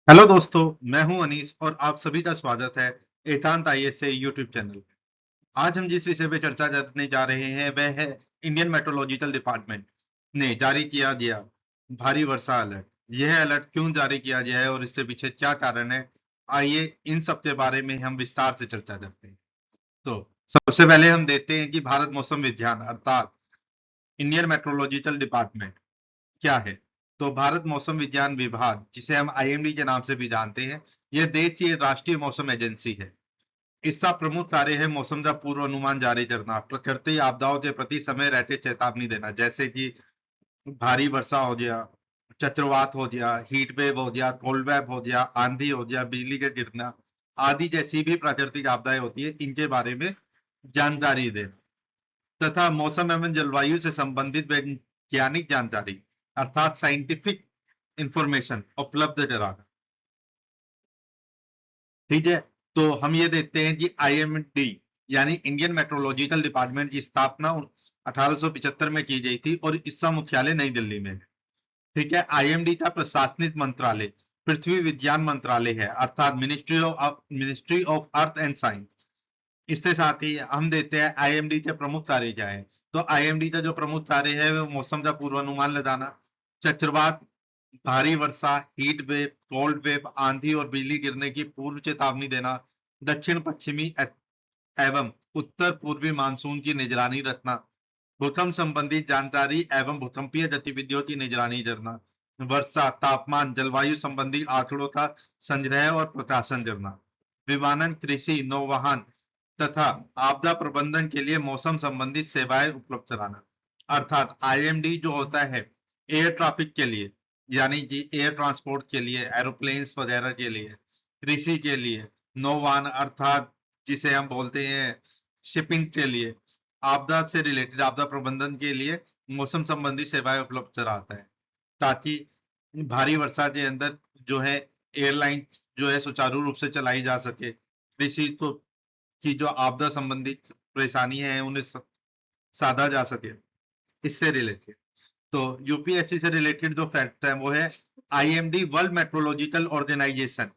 Hello दोस्तों, मैं हूं अनीस और आप सभी का स्वागत है एकांत आईएएस से यूट्यूब चैनल पे। आज हम जिस विषय पे चर्चा करने जा रहे हैं वह है इंडियन मेट्रोलॉजिकल डिपार्टमेंट ने जारी किया गया भारी वर्षा अलर्ट। यह अलर्ट क्यों जारी किया गया है और इसके पीछे क्या कारण है, आइए इन सब के बारे में हम विस्तार से चर्चा करते हैं। तो सबसे पहले हम देखते हैं कि भारत मौसम विज्ञान अर्थात इंडियन मेट्रोलॉजिकल डिपार्टमेंट क्या है। तो भारत मौसम विज्ञान विभाग, जिसे हम आईएमडी के नाम से भी जानते हैं, यह देश की राष्ट्रीय मौसम एजेंसी है। इसका प्रमुख कार्य है मौसम का पूर्वानुमान जारी करना, प्रकृति आपदाओं के प्रति समय रहते चेतावनी देना, जैसे कि भारी वर्षा हो गया, चक्रवात हो गया, हीट वेव हो गया, कोल्ड वेव हो गया, आंधी हो गया, बिजली के गिरना आदि जैसी भी प्राकृतिक आपदाएं होती है, इनके बारे में जानकारी देना तथा मौसम एवं जलवायु से संबंधित वैज्ञानिक जानकारी अर्थात साइंटिफिक इंफॉर्मेशन उपलब्ध कराना। ठीक है। तो हम ये देखते हैं कि आईएमडी यानी इंडियन मेट्रोलॉजिकल डिपार्टमेंट की स्थापना 1875 में की गई थी और इसका मुख्यालय नई दिल्ली में है। ठीक है। आईएमडी का प्रशासनिक मंत्रालय पृथ्वी विज्ञान मंत्रालय है अर्थात ministry of earth and science. इसके साथ ही हम देखते हैं आईएमडी के प्रमुख कार्य क्या है। तो आईएमडी का जो प्रमुख कार्य है वो मौसम का पूर्वानुमान लगाना, चक्रवात, भारी वर्षा, हीट वेव, कोल्ड वेव, आंधी और बिजली गिरने की पूर्व चेतावनी देना, दक्षिण पश्चिमी एवं उत्तर पूर्वी मानसून की निगरानी रखना, भूकंप संबंधी जानकारी एवं भूकंपीय गतिविधियों की निगरानी करना, वर्षा, तापमान, जलवायु संबंधी आंकड़ों का संग्रह और प्रकाशन करना, विमानन, कृषि, नौवहन तथा आपदा प्रबंधन के लिए मौसम संबंधित सेवाएं उपलब्ध कराना। अर्थात आईएमडी जो होता है एयर ट्रैफिक के लिए, यानी कि एयर ट्रांसपोर्ट के लिए, एरोप्लेन्स वगैरह के लिए, कृषि के लिए, नौवाहन अर्थात जिसे हम बोलते हैं शिपिंग के लिए, आपदा से रिलेटेड आपदा प्रबंधन के लिए मौसम संबंधी सेवाएं उपलब्ध कराता है, ताकि भारी वर्षा के अंदर जो है एयरलाइन जो है सुचारू रूप से चलाई जा सके। कृषि तो की जो आपदा संबंधित परेशानी है उन्हें साधा जा सके, इससे रिलेटेड। तो यूपीएससी से रिलेटेड जो फैक्ट है वो है आईएमडी वर्ल्ड मेट्रोलॉजिकल ऑर्गेनाइजेशन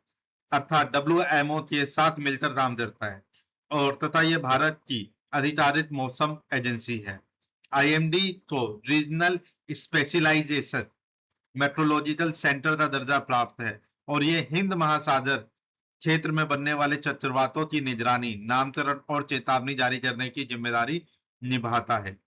अर्थात डब्ल्यूएमओ के साथ मिलकर काम करता है और तथा ये भारत की अधिकारित मौसम एजेंसी है। आईएमडी को रीजनल स्पेशलाइजेशन मेट्रोलॉजिकल सेंटर का दर्जा प्राप्त है और ये हिंद महासागर क्षेत्र में बनने वाले चक्रवातों की निगरानी, नामकरण और चेतावनी जारी करने की जिम्मेदारी निभाता है।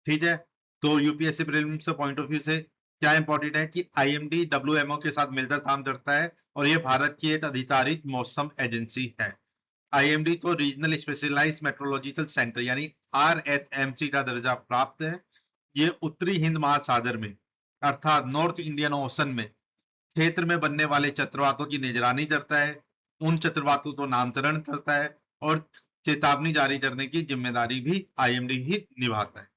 ठीक है। तो UPSC prelims point of view से क्या इंपॉर्टेंट है कि आईएमडी डब्ल्यूएमओ के साथ मिलकर काम करता है और ये भारत की एक अधिकारित मौसम एजेंसी है। आईएमडी को रीजनल स्पेशलाइज्ड मेट्रोलॉजिकल सेंटर यानी आरएसएमसी का दर्जा प्राप्त है। ये उत्तरी हिंद महासागर में अर्थात नॉर्थ इंडियन ओशन में क्षेत्र में बनने वाले चक्रवातों की निगरानी करता है, उन चक्रवातों को नामकरण करता है और चेतावनी जारी करने की जिम्मेदारी भी आईएमडी ही निभाता है।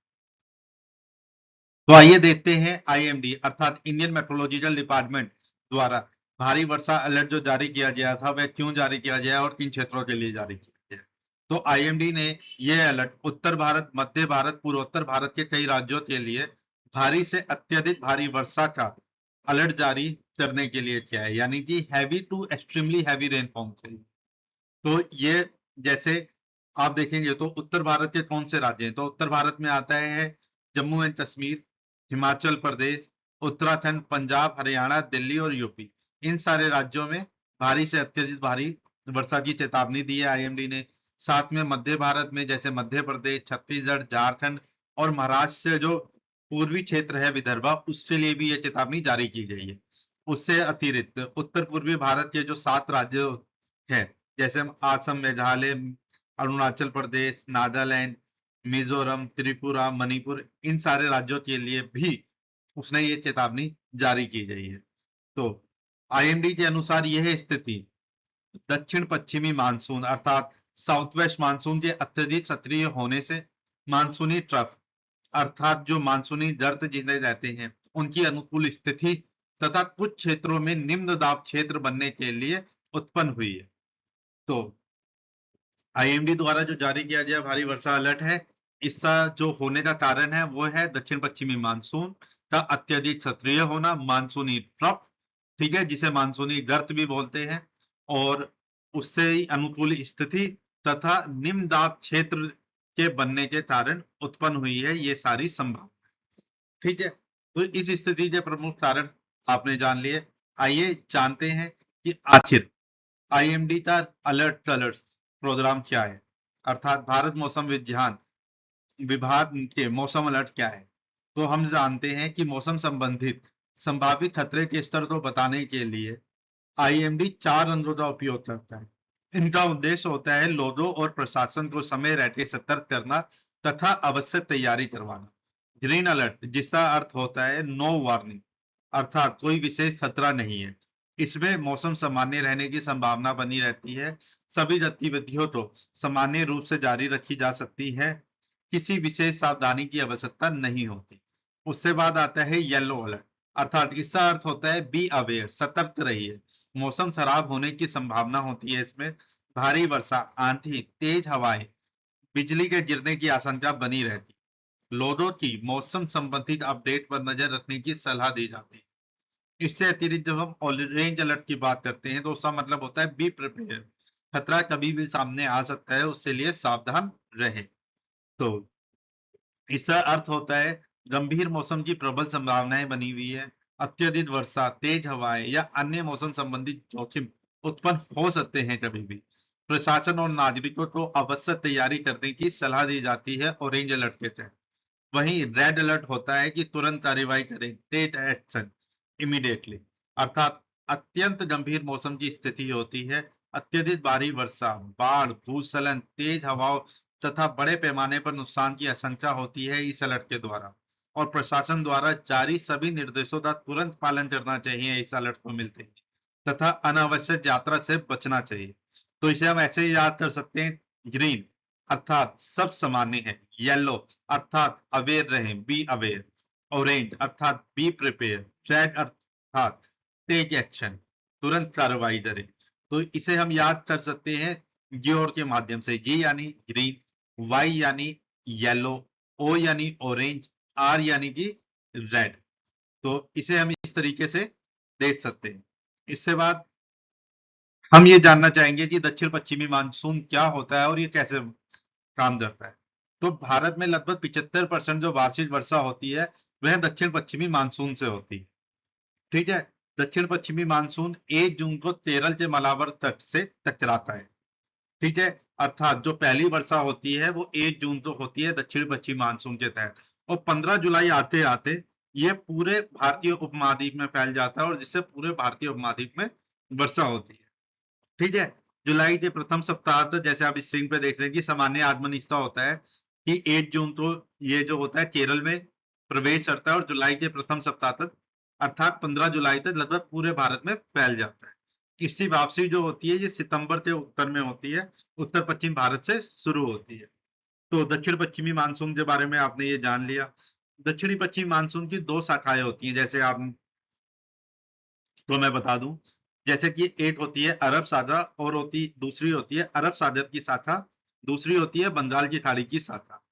तो आइए देखते हैं आईएमडी अर्थात इंडियन मेट्रोलॉजिकल डिपार्टमेंट द्वारा भारी वर्षा अलर्ट जो जारी किया गया था वह क्यों जारी किया गया और किन क्षेत्रों के लिए जारी किया गया। तो आईएमडी ने यह अलर्ट उत्तर भारत, मध्य भारत, पूर्वोत्तर भारत के कई राज्यों के लिए भारी से अत्यधिक भारी वर्षा का अलर्ट जारी करने के लिए किया है, यानी कि heavy to extremely heavy rainfall के लिए। तो ये जैसे आप देखेंगे तो उत्तर भारत के कौन से राज्य हैं, तो उत्तर भारत में आता है जम्मू एंड कश्मीर, हिमाचल प्रदेश, उत्तराखंड, पंजाब, हरियाणा, दिल्ली और यूपी। इन सारे राज्यों में भारी से अत्यधिक भारी वर्षा की चेतावनी दी है आईएमडी ने। साथ में मध्य भारत में जैसे मध्य प्रदेश, छत्तीसगढ़, झारखंड और महाराष्ट्र से जो पूर्वी क्षेत्र है विदर्भा, उसके लिए भी ये चेतावनी जारी की गई है। उससे अतिरिक्त उत्तर पूर्वी भारत के जो 7 राज्य हैं, जैसे हम आसम, मेघालय, अरुणाचल प्रदेश, नागालैंड, मिजोरम, त्रिपुरा, मणिपुर, इन सारे राज्यों के लिए भी उसने ये चेतावनी जारी की गई है। तो आईएमडी के अनुसार यह स्थिति दक्षिण पश्चिमी मानसून अर्थात साउथ वेस्ट मानसून के अत्यधिक सक्रिय होने से मानसूनी ट्रफ अर्थात जो मानसूनी गर्त जिन्हें रहते हैं उनकी अनुकूल स्थिति तथा कुछ क्षेत्रों में निम्न दाब क्षेत्र बनने के लिए उत्पन्न हुई है। तो आईएमडी द्वारा जो जारी किया गया भारी वर्षा अलर्ट है, इसका जो होने का कारण है वो है दक्षिण पश्चिमी मानसून का अत्यधिक सक्रिय होना, मानसूनी ट्रफ ठीक है, जिसे मानसूनी गर्त भी बोलते हैं, और उससे ही अनुकूल स्थिति तथा निम्न दाब क्षेत्र के बनने के कारण उत्पन्न हुई है ये सारी संभावना। ठीक है, तो इस स्थिति के प्रमुख कारण आपने जान लिए। आइए जानते हैं कि आखिर आईएमडी का अलर्ट प्रोग्राम क्या है, अर्थात भारत मौसम विज्ञान विभाग के मौसम अलर्ट क्या है। तो हम जानते हैं कि मौसम संबंधित संभावित खतरे के स्तर को बताने के लिए आईएमडी 4 रंगों का उपयोग करता है। इनका उद्देश्य होता है लोगों और प्रशासन को समय रहते सतर्क करना तथा आवश्यक तैयारी करवाना। ग्रीन अलर्ट, जिसका अर्थ होता है नो वार्निंग, अर्थात कोई विशेष खतरा नहीं है। इसमें मौसम सामान्य रहने की संभावना बनी रहती है, सभी गतिविधियों को सामान्य रूप से जारी रखी जा सकती है, किसी विशेष सावधानी की आवश्यकता नहीं होती। उससे बाद आता है येलो अलर्ट, अर्थात इसका अर्थ होता है बी अवेयर, सतर्क रहिए, मौसम खराब होने की संभावना होती है। इसमें भारी वर्षा, आंधी, तेज हवाएं, बिजली के गिरने की आशंका बनी रहती। लोगों की मौसम संबंधित अपडेट पर नजर रखने की सलाह दी जाती है। इससे अतिरिक्त जब हम ऑरेंज अलर्ट की बात करते हैं तो उसका मतलब होता है बी प्रिपेयर, खतरा कभी भी सामने आ सकता है, उससे लिए सावधान रहे। तो इसका अर्थ होता है गंभीर मौसम की प्रबल संभावनाएं बनी हुई है, अत्यधिक वर्षा, तेज हवाएं या अन्य मौसम संबंधित जोखिम उत्पन्न हो सकते हैं कभी भी। प्रशासन और नागरिकों को आवश्यक तैयारी करने की सलाह दी जाती है ऑरेंज अलर्ट के तहत। वहीं रेड अलर्ट होता है कि तुरंत कार्रवाई करें, टेक एक्शन इमीडिएटली, अर्थात अत्यंत गंभीर मौसम की स्थिति होती है, अत्यधिक भारी वर्षा, बाढ़, भूस्खलन, तेज हवाओं तथा बड़े पैमाने पर नुकसान की आशंका होती है इस अलर्ट के द्वारा, और प्रशासन द्वारा जारी सभी निर्देशों का तुरंत पालन करना चाहिए इस अलर्ट को मिलते ही, तथा अनावश्यक यात्रा से बचना चाहिए। तो इसे हम ऐसे ही याद कर सकते हैं, ग्रीन अर्थात सब सामान्य है, येलो अर्थात अवेयर रहें, बी अवेयर, ऑरेंज अर्थात बी प्रिपेयर, रेड अर्थात टेक एक्शन, तुरंत कार्रवाई करें। तो इसे हम याद कर सकते हैं ज्योर के माध्यम से, जी यानी ग्रीन, वाई यानी येलो, ओ यानी ऑरेंज, आर यानी कि रेड। तो इसे हम इस तरीके से देख सकते हैं। इससे बाद हम ये जानना चाहेंगे कि दक्षिण पश्चिमी मानसून क्या होता है और ये कैसे काम करता है। तो भारत में लगभग 75% जो वार्षिक वर्षा होती है वह दक्षिण पश्चिमी मानसून से होती है। ठीक है, दक्षिण पश्चिमी मानसून 1 जून को केरल के मलाबार तट से टकराता है। ठीक है, अर्थात जो पहली वर्षा होती है वो 1 जून को होती है दक्षिण पश्चिमी मानसून के तहत, और 15 जुलाई आते आते ये पूरे भारतीय उपमहाद्वीप में फैल जाता है और जिससे पूरे भारतीय उपमहाद्वीप में वर्षा होती है। ठीक है, जुलाई के प्रथम सप्ताह तक, जैसे आप स्क्रीन पे देख रहे हैं कि सामान्य आगमन इसका होता है कि 1 जून को ये जो होता है केरल में प्रवेश करता है और जुलाई के प्रथम सप्ताह तक अर्थात 15 जुलाई तक लगभग पूरे भारत में फैल जाता है। इसकी वापसी जो होती है ये सितंबर के उत्तर में होती है, उत्तर पश्चिम भारत से शुरू होती है। तो दक्षिण पश्चिमी मानसून के बारे में आपने ये जान लिया। दक्षिणी पश्चिमी मानसून की 2 शाखाएं होती हैं, जैसे आप, तो मैं बता दूं, जैसे कि एक होती है अरब सागर और दूसरी होती है अरब सागर की शाखा, दूसरी होती है बंगाल की खाड़ी की शाखा।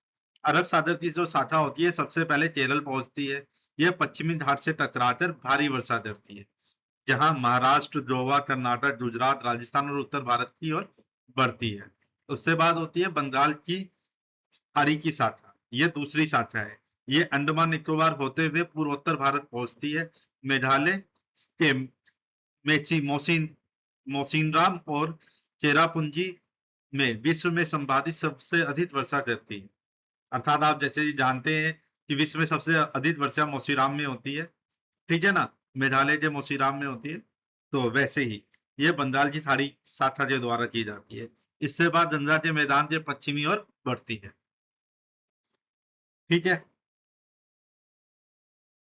अरब सागर की जो शाखा होती है सबसे पहले केरल पहुंचती है, यह पश्चिमी घाट से टकराकर भारी वर्षा करती है, जहां महाराष्ट्र, गोवा, कर्नाटक, गुजरात, राजस्थान और उत्तर भारत की ओर बढ़ती है। उसके बाद होती है बंगाल की खाड़ी की शाखा, ये दूसरी शाखा है, ये अंडमान निकोबार होते हुए पूर्वोत्तर भारत पहुंचती है, मेघालय के मोसिनराम और चेरापूंजी में विश्व में संभावित सबसे अधिक वर्षा करती है। अर्थात आप जैसे ही जानते हैं कि विश्व में सबसे अधिक वर्षा मोसीराम में होती है, ठीक है ना, मेघालय के मोसीराम में होती है। तो वैसे ही ये बंगाल की खाड़ी शाखा के द्वारा की जाती है। इससे बाद गंगा के मैदान के पश्चिमी ओर बढ़ती है। ठीक है,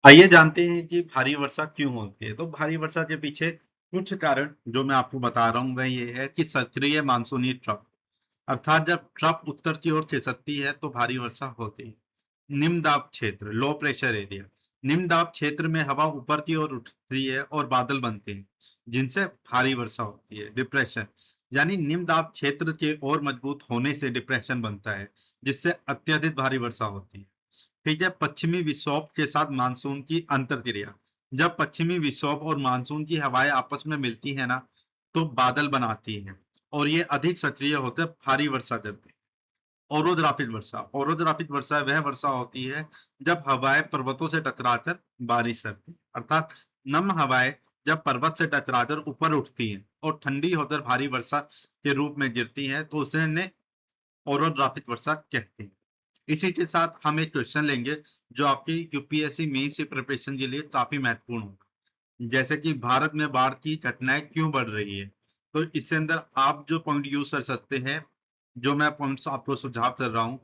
आइए जानते हैं कि भारी वर्षा क्यों होती है। तो भारी वर्षा के पीछे कुछ कारण जो मैं आपको बता रहा हूं वह ये है कि सक्रिय मानसूनी ट्रफ, अर्थात जब ट्रफ उत्तर की ओर खिसकती है तो भारी वर्षा होती है। निम्न दाब क्षेत्र, लो प्रेशर एरिया, निम्न दाब क्षेत्र में हवा ऊपर की ओर उठती है और बादल बनते हैं जिनसे भारी वर्षा होती है। डिप्रेशन, यानी निम्न दाब क्षेत्र के और मजबूत होने से डिप्रेशन बनता है जिससे अत्यधिक भारी वर्षा होती है। ठीक है, पश्चिमी विक्षोभ के साथ मानसून की अंतर क्रिया, जब पश्चिमी विक्षोभ और मानसून की हवाएं आपस में मिलती है ना, तो बादल बनाती हैं और ये अधिक सक्रिय होते हैं, भारी वर्षा करते हैं। औरोद्राफित वर्षा वह वर्षा होती है जब हवाएं पर्वतों से टकराकर बारिश करती है, अर्थात नम हवाएं जब पर्वत से टकराकर ऊपर उठती हैं और ठंडी होकर भारी वर्षा के रूप में गिरती हैं, तो उसे ने औरोद्राफित वर्षा कहते हैं। इसी के साथ हम एक क्वेश्चन लेंगे जो आपकी यूपीएससी मेंस की प्रिपरेशन के लिए काफी महत्वपूर्ण होगा, जैसे कि भारत में बाढ़ की घटनाएं क्यों बढ़ रही है। तो इससे अंदर आप जो पॉइंट यूज कर सकते हैं, जो मैं पॉइंट्स आपको सुझाव कर रहा हूं,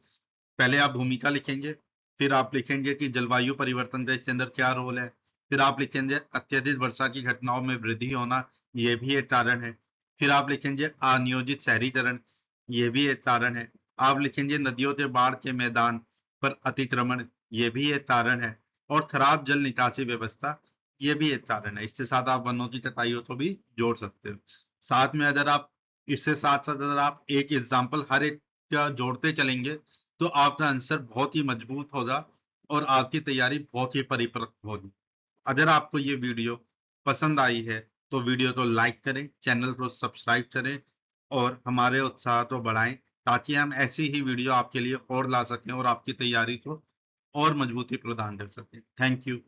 पहले आप भूमिका लिखेंगे, फिर आप लिखेंगे कि जलवायु परिवर्तन का इसके अंदर क्या रोल है, फिर आप लिखेंगे अत्यधिक वर्षा की घटनाओं में वृद्धि होना, ये भी एक कारण है। फिर आप लिखेंगे अनियोजित शहरीकरण, ये भी एक कारण है। आप लिखेंगे नदियों के बाढ़ के मैदान पर अतिक्रमण, ये भी एक कारण है। और खराब जल निकासी व्यवस्था, ये भी एक कारण है। इसके साथ आप वनों की कटाइयों को भी जोड़ सकते हो। साथ में अगर आप इससे साथ साथ अगर आप एक एग्जाम्पल हर एक का जोड़ते चलेंगे, तो आपका आंसर बहुत ही मजबूत होगा और आपकी तैयारी बहुत ही परिपक्व होगी। अगर आपको ये वीडियो पसंद आई है, तो वीडियो को लाइक करें, चैनल को सब्सक्राइब करें और हमारे उत्साह को बढ़ाएं, ताकि हम ऐसी ही वीडियो आपके लिए और ला सकें और आपकी तैयारी को और मजबूती प्रदान कर सकें। Thank you.